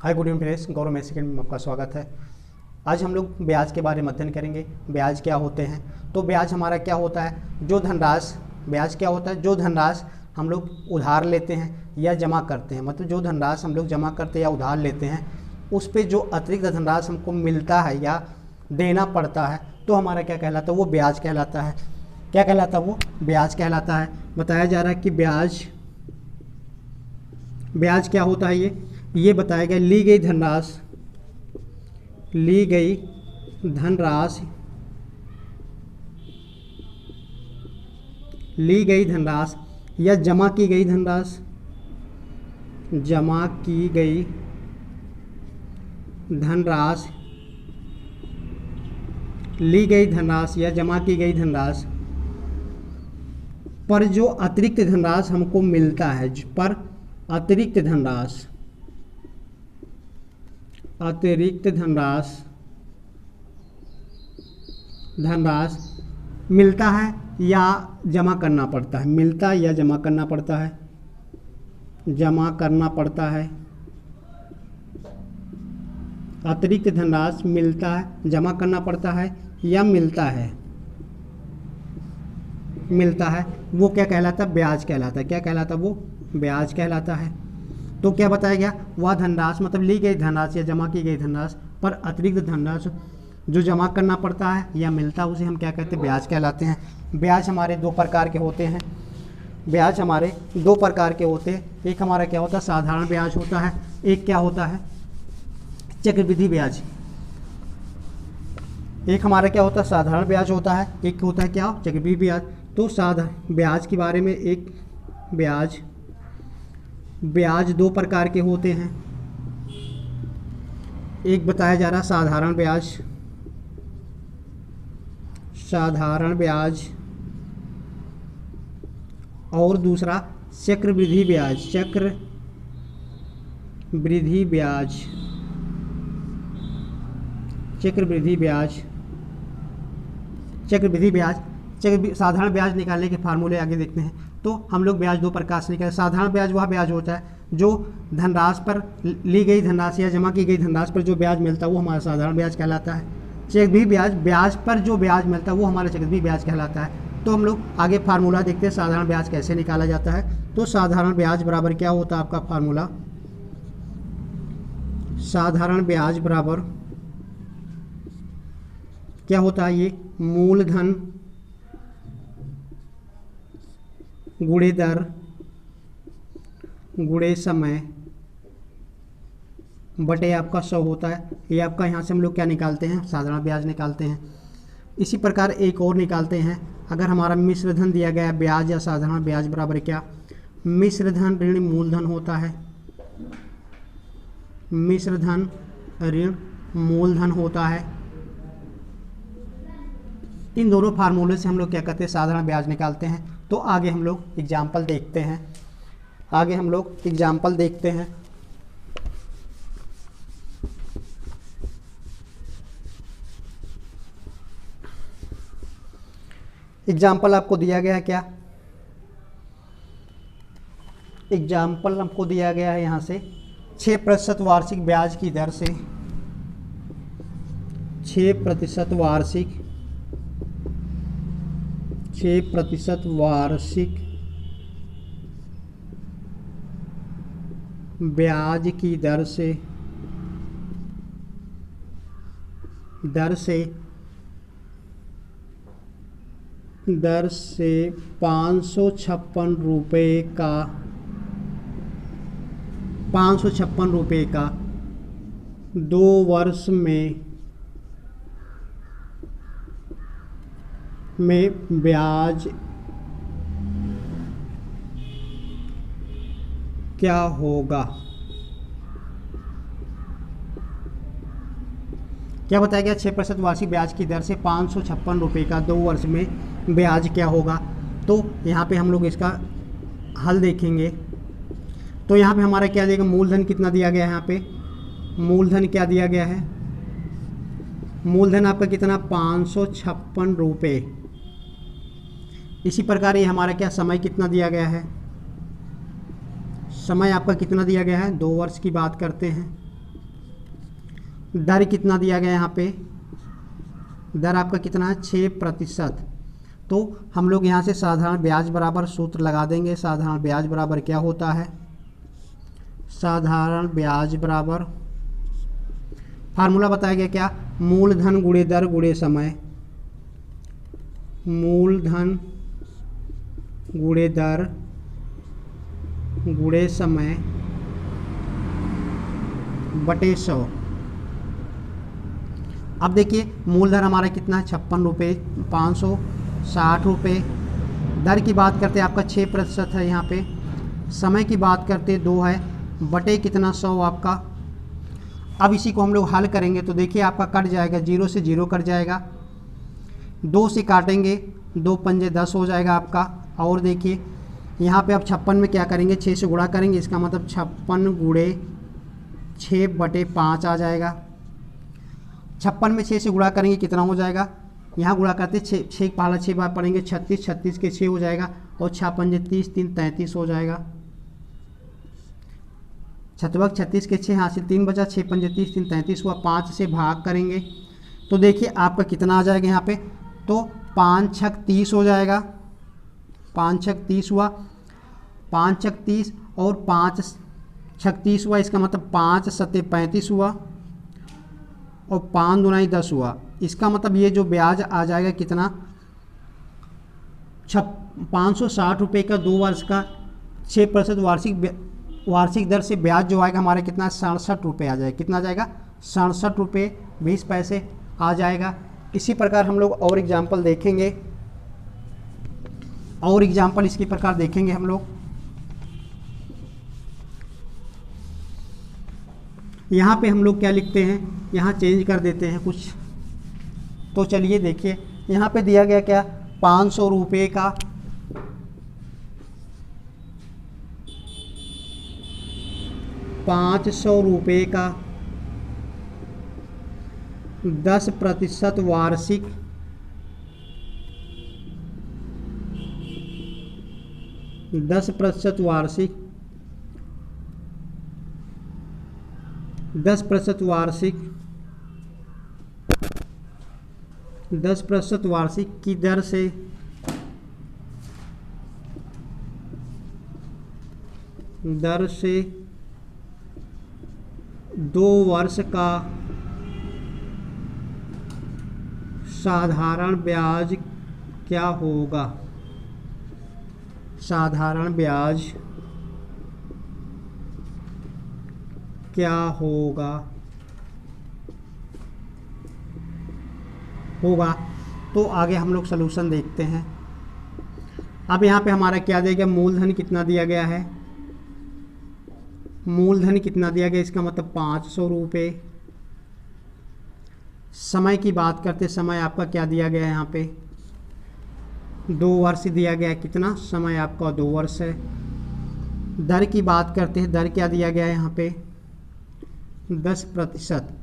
Hi good evening friends, गौरव maths academy में आपका स्वागत है। आज हम लोग ब्याज के बारे में अध्ययन करेंगे। ब्याज क्या होते हैं? तो ब्याज हमारा क्या होता है? जो धनराशि, ब्याज क्या होता है? जो धनराशि हम लोग उधार लेते हैं या जमा करते हैं, मतलब जो धनराशि हम लोग जमा करते हैं या उधार लेते हैं, उस पर जो अतिरिक्त धनराशि हमको मिलता है या देना पड़ता है, तो हमारा क्या कहलाता है? वो ब्याज कहलाता है। क्या कहलाता है? वो ब्याज कहलाता है। बताया जा रहा है कि ब्याज क्या होता है? ये बताया गया। ली गई धनराशि या जमा की गई धनराशि ली गई धनराशि या जमा की गई धनराशि पर जो अतिरिक्त धनराशि हमको मिलता है, पर अतिरिक्त धनराशि मिलता है या जमा करना पड़ता है, मिलता है या जमा करना पड़ता है, अतिरिक्त धनराशि मिलता है, जमा करना पड़ता है या मिलता है, वो क्या कहलाता है? ब्याज कहलाता है। क्या कहलाता है? वो ब्याज कहलाता है। तो क्या बताया गया? वह धनराशि मतलब ली गई धनराशि या जमा की गई धनराशि पर अतिरिक्त धनराशि जो जमा करना पड़ता है या मिलता है, उसे हम क्या कहते हैं? ब्याज कहलाते हैं। ब्याज हमारे दो प्रकार के होते हैं। एक हमारा क्या होता है? साधारण ब्याज होता है। एक क्या होता है? चक्रवृद्धि ब्याज। एक हमारा क्या होता है? साधारण ब्याज होता है। एक होता है क्या? चक्रवृद्धि ब्याज। तो साधारण ब्याज के बारे में, एक ब्याज दो प्रकार के होते हैं। एक बताया जा रहा है साधारण ब्याज और दूसरा चक्रवृद्धि ब्याज। साधारण ब्याज निकालने के फार्मूले आगे देखते हैं। तो हम लोग ब्याज दो प्रकार से निकालें। साधारण ब्याज वह ब्याज होता है जो धनराशि पर, ली गई धनराशि या जमा की गई धनराशि पर जो ब्याज मिलता है वो हमारा साधारण ब्याज कहलाता है। चक्रवृद्धि ब्याज पर जो ब्याज मिलता है वो हमारा चक्रवृद्धि ब्याज कहलाता है। तो हम लोग आगे फार्मूला देखते हैं साधारण ब्याज कैसे निकाला जाता है। तो साधारण ब्याज बराबर क्या होता है? आपका फार्मूला साधारण ब्याज बराबर क्या होता है? ये मूलधन गुणे दर गुणे समय बटे आपका 100 होता है। ये आपका यहाँ से हम लोग क्या निकालते हैं? साधारण ब्याज निकालते हैं। इसी प्रकार एक और निकालते हैं। अगर हमारा मिश्र धन दिया गया है, ब्याज या साधारण ब्याज बराबर क्या? मिश्र धन ऋण मूलधन होता है। मिश्र धन ऋण मूलधन होता है। इन दोनों फार्मूले से हम लोग क्या करते हैं? साधारण ब्याज निकालते हैं। तो आगे हम लोग एग्जाम्पल देखते हैं। एग्जाम्पल आपको दिया गया है क्या? एग्जाम्पल हमको दिया गया है यहाँ से 6% वार्षिक ब्याज की दर से 6% वार्षिक ब्याज की दर से 556 रुपये का 2 वर्ष में ब्याज क्या होगा? क्या बताया गया? 6% वार्षिक ब्याज की दर से 556 रुपये का 2 वर्ष में ब्याज क्या होगा? तो यहाँ पे हम लोग इसका हल देखेंगे। तो यहाँ पे हमारा क्या देगा? मूलधन कितना दिया गया है? यहाँ पे मूलधन क्या दिया गया है? मूलधन आपका कितना? 556 रुपये। इसी प्रकार ये हमारा क्या समय कितना दिया गया है, समय आपका कितना दिया गया है, 2 वर्ष की बात करते हैं। दर कितना दिया गया यहाँ पे, दर आपका कितना है 6%। तो हम लोग यहाँ से साधारण ब्याज बराबर सूत्र लगा देंगे। साधारण ब्याज बराबर क्या होता है, साधारण ब्याज बराबर फार्मूला बताया गया क्या, मूलधन गुणे दर गुणे समय, मूलधन गुणे दर गुणे समय बटे 100। अब देखिए मूलधन हमारा कितना है 56 रुपये 560 रुपये। दर की बात करते आपका 6% है यहाँ पे। समय की बात करते 2 है बटे कितना 100 आपका। अब इसी को हम लोग हल करेंगे तो देखिए आपका कट जाएगा, 0 से 0 कट जाएगा, 2 से काटेंगे 2 पंजे 10 हो जाएगा आपका। और देखिए यहाँ पे अब 56 में क्या करेंगे 6 से गुणा करेंगे, इसका मतलब 56 गुणे 6 बटे 5 आ जाएगा। 56 में 6 से गुणा करेंगे कितना हो जाएगा, यहाँ गुणा करते 6 पहला 6 बार पढ़ेंगे 36, 36 के 6 हो जाएगा और 6 पंजे 30, 3 33 हो जाएगा। 36 के 6 यहाँ से 3 बचा, 6 पंजे 30, 3 33 हुआ। 5 से भाग करेंगे तो देखिए आपका कितना आ जाएगा यहाँ पे, तो 5 छक 30 हो जाएगा, 5 छक 30 हुआ, 5 छक 30 और 5 छक 30 हुआ, इसका मतलब 5 सत्ते 35 हुआ और 5 दूनाई 10 हुआ। इसका मतलब ये जो ब्याज आ जाएगा कितना 560 रुपये का 2 वर्ष का 6% वार्षिक दर से ब्याज जो आएगा हमारा कितना 67 रुपये आ जाएगा। कितना आ जाएगा 67 रुपये 20 पैसे आ जाएगा। इसी प्रकार हम लोग और एग्जाम्पल देखेंगे, और एग्जाम्पल इसी प्रकार देखेंगे हम लोग। यहाँ पे हम लोग क्या लिखते हैं, यहाँ चेंज कर देते हैं कुछ। तो चलिए देखिए यहाँ पे दिया गया क्या 500 रुपये का 500 रुपये का 10% वार्षिक 10% वार्षिक 10% वार्षिक 10% वार्षिक की दर से दर से 2 वर्ष का साधारण ब्याज क्या होगा, साधारण ब्याज क्या होगा तो आगे हम लोग सलूशन देखते हैं। अब यहाँ पे हमारा क्या दिया गया, मूलधन कितना दिया गया है, मूलधन कितना दिया गया, इसका मतलब 500 रुपये। समय की बात करते, समय आपका क्या दिया गया है यहाँ पे 2 वर्ष दिया गया है। कितना समय आपका 2 वर्ष है। दर की बात करते हैं, दर क्या दिया गया है यहाँ पे 10%।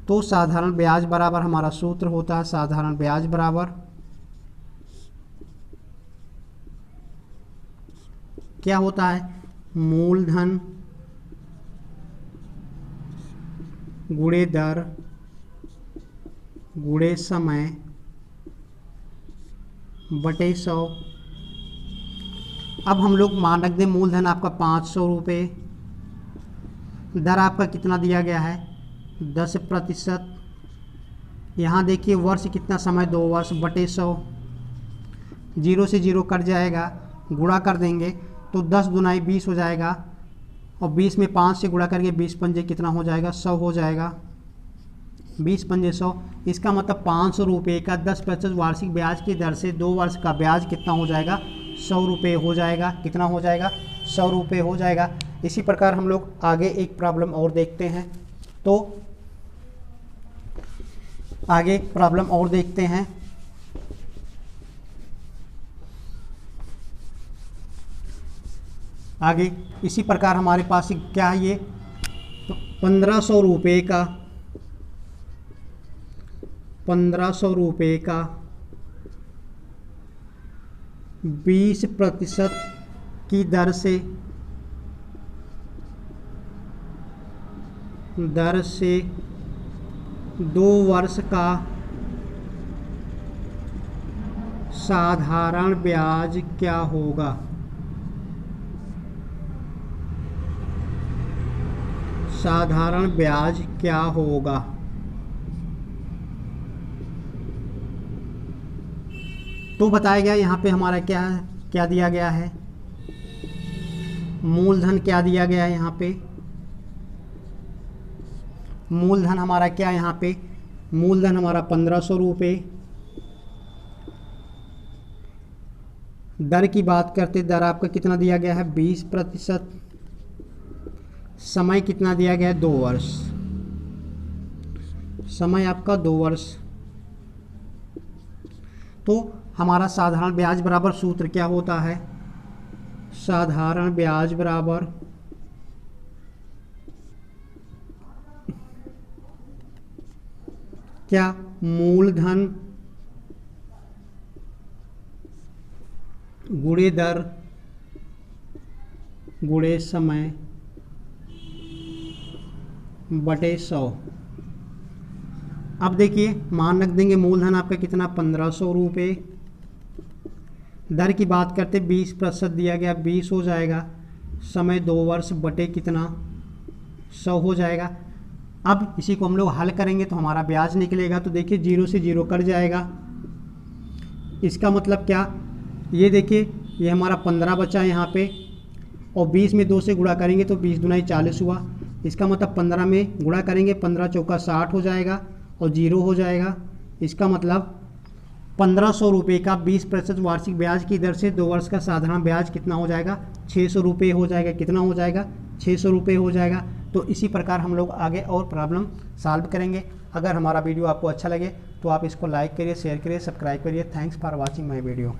तो साधारण ब्याज बराबर हमारा सूत्र होता है, साधारण ब्याज बराबर क्या होता है, मूलधन गुणे दर गुणे समय बटे 100। अब हम लोग मान रख दें मूलधन आपका 500 रुपये, दर आपका कितना दिया गया है 10%। यहाँ देखिए वर्ष कितना समय 2 वर्ष बटे 100, 0 से 0 कट जाएगा, गुणा कर देंगे तो 10 दुनाई 20 हो जाएगा और 20 में 5 से गुणा करके 20 पंजे कितना हो जाएगा 100 हो जाएगा, 20 पंजे 100। इसका मतलब 500 रुपये का 10% वार्षिक ब्याज की दर से 2 वर्ष का ब्याज कितना हो जाएगा 100 रुपये हो जाएगा। कितना हो जाएगा 100 रुपये हो जाएगा। इसी प्रकार हम लोग आगे एक प्रॉब्लम और देखते हैं। तो आगे एक प्रॉब्लम और देखते हैं। आगे इसी प्रकार हमारे पास क्या है, ये 1500 रुपये का 20% की दर से 2 वर्ष का साधारण ब्याज क्या होगा। साधारण ब्याज क्या होगा। तो बताया गया यहाँ पे हमारा क्या है, क्या दिया गया है, मूलधन क्या दिया गया है। यहाँ पे मूलधन हमारा क्या है, यहाँ पे मूलधन हमारा 1500 रुपये। दर की बात करते, दर आपका कितना दिया गया है, 20%। समय कितना दिया गया है, 2 वर्ष। समय आपका 2 वर्ष। तो हमारा साधारण ब्याज बराबर सूत्र क्या होता है, साधारण ब्याज बराबर क्या, मूलधन गुणे दर गुणे समय बटे 100। अब देखिए मान रख देंगे मूलधन आपका कितना, 1500 रुपये। दर की बात करते 20% दिया गया, 20 हो जाएगा। समय 2 वर्ष बटे कितना, 100 हो जाएगा। अब इसी को हम लोग हल करेंगे तो हमारा ब्याज निकलेगा। तो देखिए 0 से 0 कट जाएगा। इसका मतलब क्या, ये देखिए ये हमारा 15 बचा यहाँ पे, और 20 में 2 से गुणा करेंगे तो 20 दूना 40 हुआ। इसका मतलब 15 में गुणा करेंगे, 15 चौका 60 हो जाएगा और 0 हो जाएगा। इसका मतलब 1500 रुपये का 20% वार्षिक ब्याज की दर से 2 वर्ष का साधारण ब्याज कितना हो जाएगा, 600 रुपये हो जाएगा। कितना हो जाएगा, 600 रुपये हो जाएगा। तो इसी प्रकार हम लोग आगे और प्रॉब्लम सॉल्व करेंगे। अगर हमारा वीडियो आपको अच्छा लगे तो आप इसको लाइक करिए, शेयर करिए, सब्सक्राइब करिए। Thanks for watching my video.